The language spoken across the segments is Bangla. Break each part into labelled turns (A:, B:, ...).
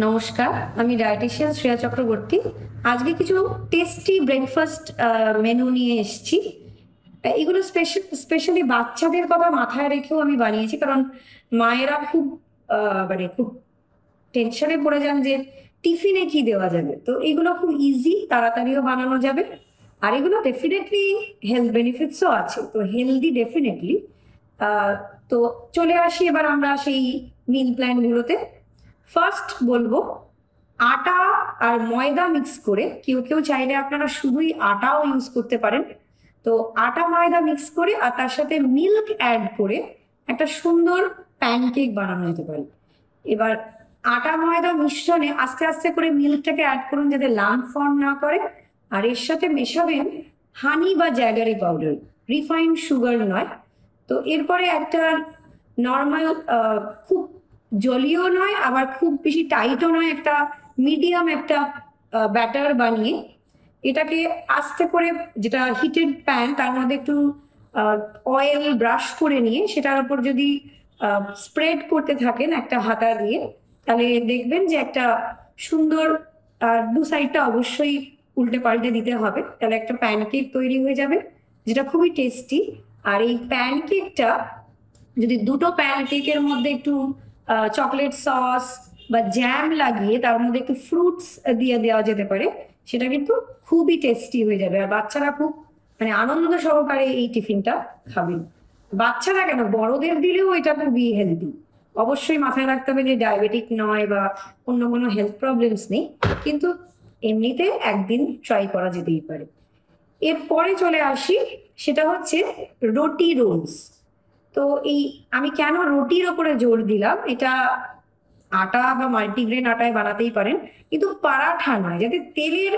A: নমস্কার, আমি ডায়েটিশিয়ান শ্রেয়া চক্রবর্তী। আজকে কিছু টেস্টি ব্রেকফাস্ট মেনু নিয়ে এসেছি। এগুলো স্পেশালি বাচ্চাদের কথা মাথায় রেখেও আমি বানিয়েছি, কারণ মায়েরা খুব মানে খুব টেনশনে পড়ে যান যে টিফিনে কি দেওয়া যাবে। তো এগুলো খুব ইজি, তাড়াতাড়িও বানানো যাবে। আর এগুলো ডেফিনেটলি হেলথ বেনিফিটসও আছে, তো হেলদি ডেফিনেটলি। তো চলে আসি এবার আমরা সেই মিল প্ল্যানগুলোতে। ফার্স্ট বলবো, আটা আর ময়দা মিক্স করে, কেউ কেউ চাইলে আপনারা শুধুই আটাও ইউজ করতে পারেন। তো আটা ময়দা মিক্স করে আর তার সাথে মিল্ক অ্যাড করে একটা সুন্দর প্যানকেক বানানো যেতে পারে। এবার আটা ময়দা মিশ্রণে আস্তে আস্তে করে মিল্কটাকে অ্যাড করুন যাতে লাম্প ফর্ম না করে। আর এর সাথে মেশাবেন হানি বা জ্যাগারি পাউডার, রিফাইন্ড সুগার নয়। তো এরপরে একটা নর্মাল, খুব জলীয় নয় আবার খুব বেশি টাইটও নয়, একটা মিডিয়াম একটা ব্যাটার বানিয়ে এটাকে আস্তে করে, যেটা হিটেড প্যান তার মধ্যে একটু অয়েল ব্রাশ করে নিয়ে সেটার উপর যদি স্প্রেড করতে থাকেন একটা হাতা দিয়ে, তাহলে দেখবেন যে একটা সুন্দর, দু সাইডটা অবশ্যই উল্টে পাল্টে দিতে হবে, তাহলে একটা প্যানকেক তৈরি হয়ে যাবে যেটা খুবই টেস্টি। আর এই প্যানকেকটা যদি দুটো প্যানকেকের মধ্যে একটু চকলেট সস বা জ্যাম লাগিয়ে তার মধ্যে একটু ফ্রুটস দিয়ে দেওয়া যেতে পারে, সেটা কিন্তু খুবই টেস্টি হয়ে যাবে। আর বাচ্চারা খুব মানে আনন্দ সহকারে এই টিফিনটা খাবেন। বাচ্চারা কেন, বড়দের দিলেও এটা খুবই হেলদি। অবশ্যই মাথায় রাখতে হবে যে ডায়াবেটিক নয় বা অন্য কোনো হেলথ প্রবলেমস নেই, কিন্তু এমনিতে একদিন ট্রাই করা যেতেই পারে। এরপরে চলে আসি, সেটা হচ্ছে রুটি রোলস। তো এই আমি কেন রুটির ওপরে জোর দিলাম, এটা আটা বা মাল্টিগ্রেন আটায় বানাতেই পারেন, কিন্তু পারাঠা নয়, যাতে তেলের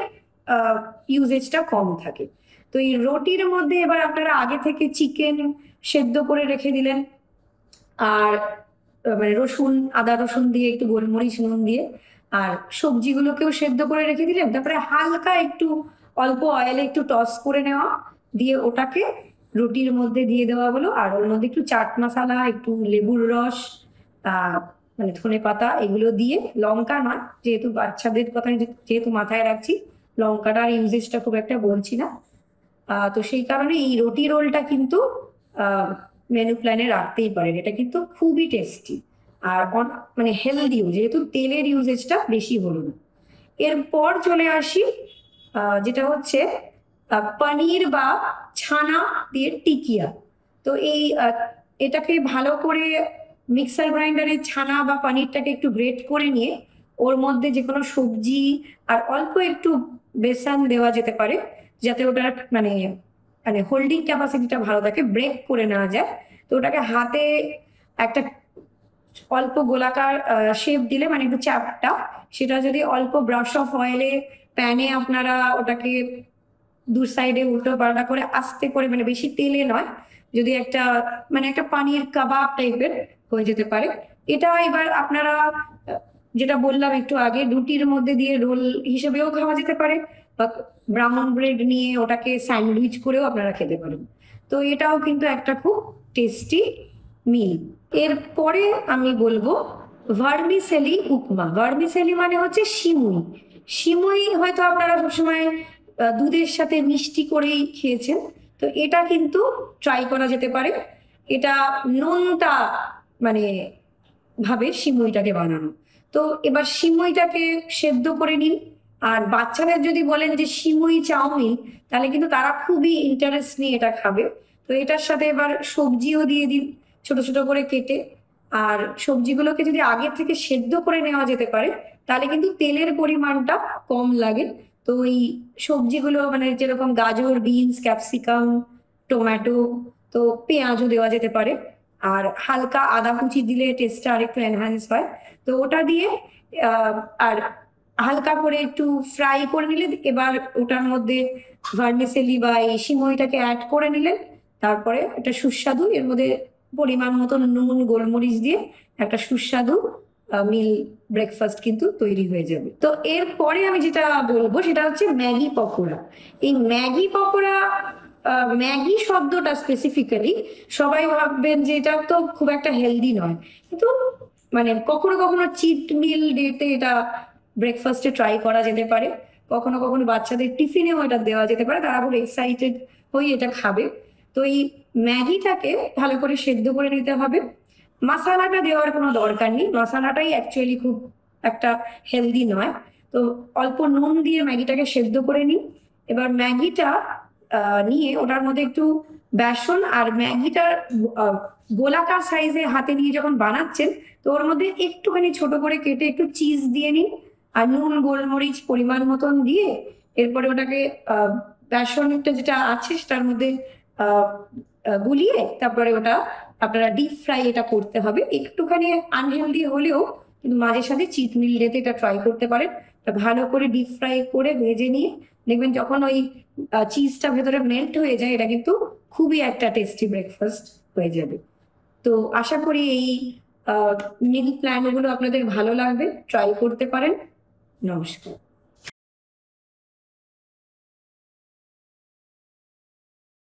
A: ইউজেজটা কম থাকে। তো এই রুটির মধ্যে এবার আপনারা আগে থেকে চিকেন সেদ্ধ করে রেখে দিলেন, আর মানে রসুন, আদা রসুন দিয়ে একটু গোলমরিচ নুন দিয়ে, আর সবজিগুলোকেও সেদ্ধ করে রেখে দিলেন। তারপরে হালকা একটু অল্প অয়েলে একটু টস করে নেওয়া, দিয়ে ওটাকে রুটির মধ্যে দিয়ে দেওয়া হলো। আর ওর মধ্যে একটু চাট মশলা, একটু লেবুর রস, মানে ধনে পাতা, এগুলো দিয়ে, লঙ্কা নয়, যেহেতু বাচ্চাদের কথা যেহেতু মাথায় রাখছি, লঙ্কাটার ইউজেসটা খুব একটা বলছি না। তো সেই কারণে এই রুটি রোলটা কিন্তু মেনু প্ল্যানে রাখতেই পারেন, এটা কিন্তু খুবই টেস্টি। আর মানে হেলদিও, যেহেতু তেলের ইউজেজটা বেশি হলো না। এরপর চলে আসি যেটা হচ্ছে পনির বা ছানা দিয়ে টিকিয়া। তো এই এটাকে ভালো করে মিক্সার গ্রাইন্ডারে ছানা বা পনিরটাকে একটু গ্রেট করে নিয়ে ওর মধ্যে যে কোনো সবজি আর অল্প একটু বেসন দেওয়া যেতে পারে, যাতে ওটার মানে মানে হোল্ডিং ক্যাপাসিটিটা ভালো থাকে, ব্রেক করে নেওয়া যায়। তো ওটাকে হাতে একটা অল্প গোলাকার শেপ দিলে, মানে একটু চ্যাপটা, সেটা যদি অল্প ব্রাশ অফ অয়েলে প্যানে আপনারা ওটাকে দু সাইডে উল্টো পাল্টা করে আস্তে করে, মানে বেশি তেলে নয়, যদি একটা মানে একটা পানির কাবাব টাইপের হয়ে যেতে পারে। এটা এবার আপনারা যেটা বললাম একটু আগে, রুটির মধ্যে দিয়ে রোল হিসেবেও খাওয়া যেতে পারে, বা ব্রাউন ব্রেড নিয়ে ওটাকে স্যান্ডউইচ করেও আপনারা খেতে পারেন। তো এটাও কিন্তু একটা খুব টেস্টি মিল। এরপরে আমি বলবো ভার্মিসেলি উপমা। ভার্মিসেলি মানে হচ্ছে সিমুই। সিমুই হয়তো আপনারা সবসময় দুধের সাথে মিষ্টি করেই খেয়েছেন, তো এটা কিন্তু ট্রাই করা যেতে পারে। এটা নোনতা মানে ভাবে সিমুইটাকে বানানো। তো এবার সিমুইটাকে সেদ্ধ করে নিন। আর বাচ্চাদের যদি বলেন যে সিমুই চাউমিন, তাহলে কিন্তু তারা খুবই ইন্টারেস্ট নিয়ে এটা খাবে। তো এটার সাথে এবার সবজিও দিয়ে দিন ছোট ছোট করে কেটে। আর সবজিগুলোকে যদি আগে থেকে সেদ্ধ করে নেওয়া যেতে পারে, তাহলে কিন্তু তেলের পরিমাণটা কম লাগে। তো ওই সবজিগুলো মানে যেরকম গাজর, বিনস, ক্যাপসিকাম, টমেটো, তো পেঁয়াজও দেওয়া যেতে পারে। আর হালকা আদা কুচি দিলে টেস্টটা আরেকটু এনহ্যান্স হয়। তো ওটা দিয়ে আর হালকা করে একটু ফ্রাই করে নিলে, এবার ওটার মধ্যে ভার্মিসেলি বা এই সিমইটাকে অ্যাড করে নিলেন। তারপরে এটা সুস্বাদু, এর মধ্যে পরিমাণ মতো নুন, গোলমরিচ দিয়ে একটা সুস্বাদু মিল ব্রেকফাস্ট কিন্তু তৈরি হয়ে যাবে। তো এরপরে আমি যেটা বলবো সেটা হচ্ছে ম্যাগি পকোড়া। এই ম্যাগি পকোড়া, ম্যাগি শব্দটা স্পেসিফিক্যালি সবাই ভাববেন যে এটা তো খুব একটা হেলদি নয়, কিন্তু মানে কখনো কখনো চিট মিল ডেতে এটা ব্রেকফাস্টে ট্রাই করা যেতে পারে, কখনো কখনো বাচ্চাদের টিফিনেও এটা দেওয়া যেতে পারে, তারা খুব এক্সাইটেড হয়ে এটা খাবে। তো এই ম্যাগিটাকে ভালো করে সেদ্ধ করে নিতে হবে। মশালাটা দেওয়ার কোনো দরকার নেই, মশালাটাই অ্যাকচুয়ালি খুব একটা হেলদি নয়। তো অল্প নুন দিয়ে ম্যাগিটাকে সেদ্ধ করে নিই। এবার ম্যাগিটা নিয়ে ওটার মধ্যে একটু বেসন আর ম্যাগিটার আহ, গোলাকার সাইজে হাতে নিয়ে যখন বানাচ্ছেন, তো ওর মধ্যে একটুখানি ছোট করে কেটে একটু চিজ দিয়ে নিন, আর নুন গোলমরিচ পরিমাণ মতন দিয়ে এরপরে ওটাকে বেসনটা যেটা আছে সেটার মধ্যে আহ, গুলিয়ে তারপরে ওটা আপনারা ডিপ ফ্রাই এটা করতে হবে। একটুখানি আনহেলদি হলেও কিন্তু মাঝে সাঝে চিট মিল ডেতে এটা ট্রাই করতে পারেন। এটা ভালো করে ডিপ ফ্রাই করে ভেজে নিয়ে দেখবেন যখন ওই চিজটা ভেতরে মেল্ট হয়ে যায়, এটা কিন্তু খুবই একটা টেস্টি ব্রেকফাস্ট হয়ে যাবে। তো আশা করি এই মিল প্ল্যানগুলো আপনাদের ভালো লাগবে, ট্রাই করতে পারেন। নমস্কার।